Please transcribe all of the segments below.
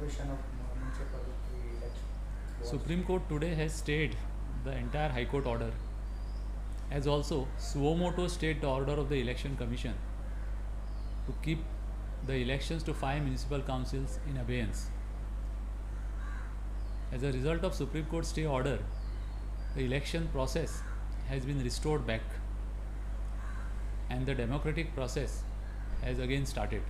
constitution of municipality election? Supreme Court today has stayed the entire High Court order, has also suo moto stayed the order of the Election Commission to keep the elections to 5 municipal councils in abeyance. As a result of Supreme Court stay order, the election process has been restored back and the democratic process has again started.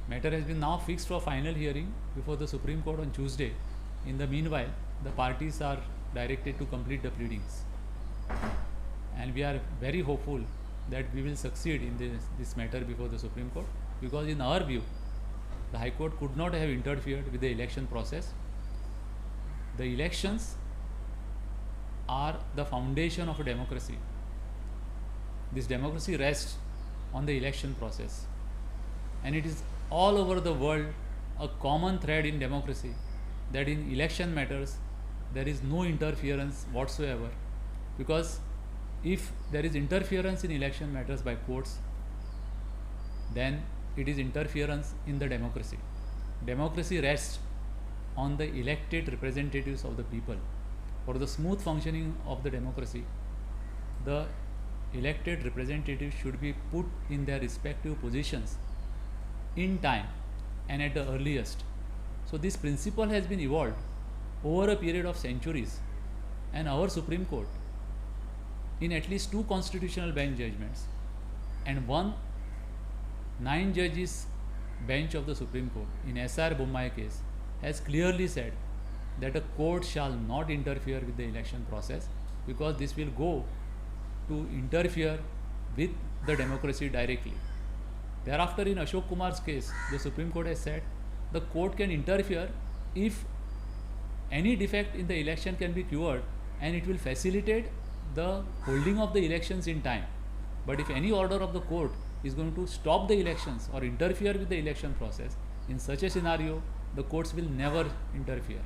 Matter has been now fixed for final hearing before the Supreme Court on Tuesday. In the meanwhile, the parties are directed to complete the pleadings. And we are very hopeful that we will succeed in this matter before the Supreme Court, because in our view, the High Court could not have interfered with the election process. The elections are the foundation of a democracy. This democracy rests on the election process. And it is all over the world a common thread in democracy that in election matters there is no interference whatsoever, because if there is interference in election matters by courts, then it is interference in the democracy. Democracy rests on the elected representatives of the people. For the smooth functioning of the democracy, the elected representatives should be put in their respective positions in time and at the earliest. So this principle has been evolved over a period of centuries, and our Supreme Court, in at least 2 constitutional bench judgments and 1 9 judges bench of the Supreme Court in S.R. Bommai case, has clearly said that a court shall not interfere with the election process, because this will go to interfere with the democracy directly. Thereafter, in Ashok Kumar's case, the Supreme Court has said the court can interfere if any defect in the election can be cured and it will facilitate the holding of the elections in time. But if any order of the court is going to stop the elections or interfere with the election process, in such a scenario, the courts will never interfere.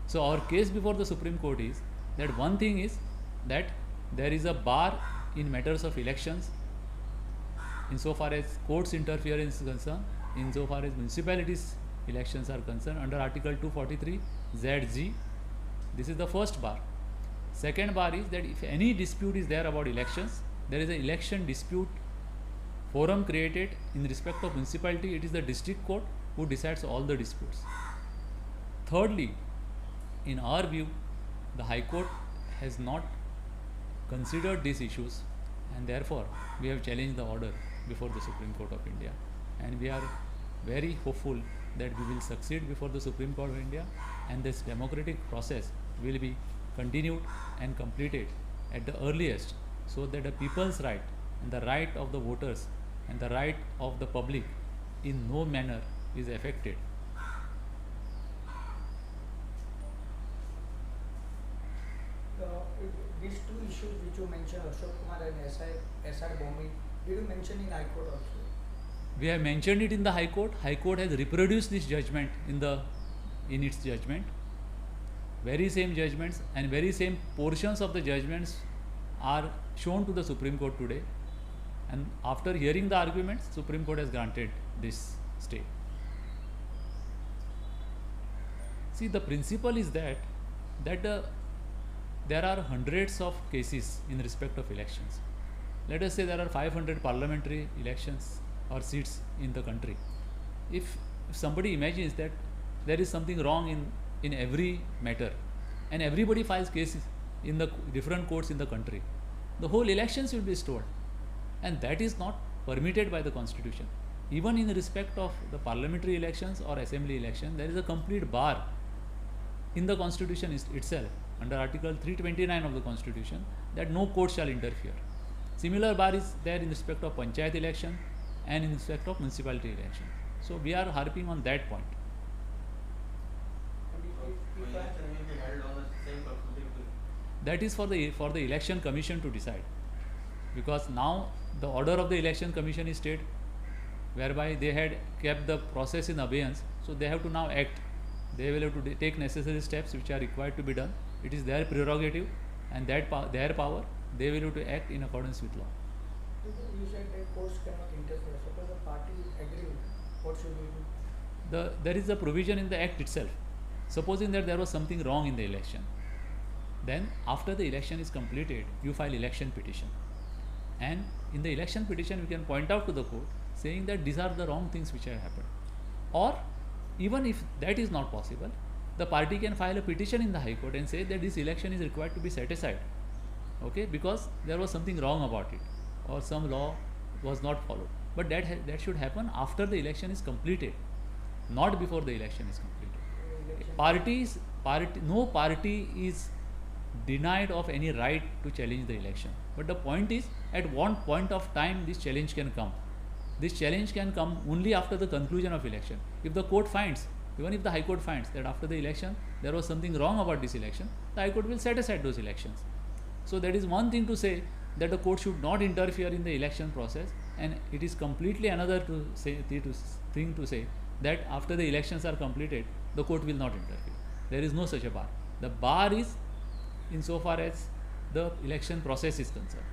So our case before the Supreme Court is that one thing is that there is a bar in matters of elections insofar as courts interference is concerned, insofar as municipalities elections are concerned under Article 243 ZG. This is the first bar. Second bar is that if any dispute is there about elections, there is an election dispute forum created in respect of municipality. It is the district court who decides all the disputes. Thirdly, in our view, the High Court has not considered these issues, and therefore we have challenged the order before the Supreme Court of India, and we are very hopeful that we will succeed before the Supreme Court of India, and this democratic process will be continued and completed at the earliest, so that the people's right and the right of the voters and the right of the public in no manner is affected. These 2 issues which you mentioned, Ashok Kumar and S.R. Bommai, did you mention in High Court also? We have mentioned it in the High Court. High Court has reproduced this judgment in its judgment. Very same judgments and very same portions of the judgments are shown to the Supreme Court today. And after hearing the arguments, Supreme Court has granted this stay. See, the principle is that there are hundreds of cases in respect of elections. Let us say there are 500 parliamentary elections or seats in the country. If somebody imagines that there is something wrong in every matter and everybody files cases in the different courts in the country, the whole elections will be stored, and that is not permitted by the Constitution. Even in respect of the parliamentary elections or assembly election, there is a complete bar in the Constitution itself under Article 329 of the Constitution that no court shall interfere. Similar bar is there in respect of panchayat election and in respect of municipality election. So we are harping on that point. That is for the election commission to decide, because now the order of the election commission is stayed, whereby they had kept the process in abeyance, so they have to now act. They will have to take necessary steps which are required to be done. It is their prerogative and their power. They will have to act in accordance with law. You said that courts cannot interfere. Suppose the party agree, what should we do? there is a provision in the act itself. Supposing that there was something wrong in the election, then after the election is completed, you file election petition, and in the election petition you can point out to the court saying that these are the wrong things which have happened. Or even if that is not possible, the party can file a petition in the High Court and say that this election is required to be set aside, okay, because there was something wrong about it or some law was not followed. But that should happen after the election is completed, not before the election is completed. No party is denied of any right to challenge the election. But the point is, at one point of time this challenge can come. This challenge can come only after the conclusion of election. If the court finds, even if the High Court finds that after the election there was something wrong about this election, the High Court will set aside those elections. So that is one thing to say that the court should not interfere in the election process, and it is completely another thing to say that after the elections are completed, the court will not interfere. There is no such a bar. The bar is insofar as the election process is concerned.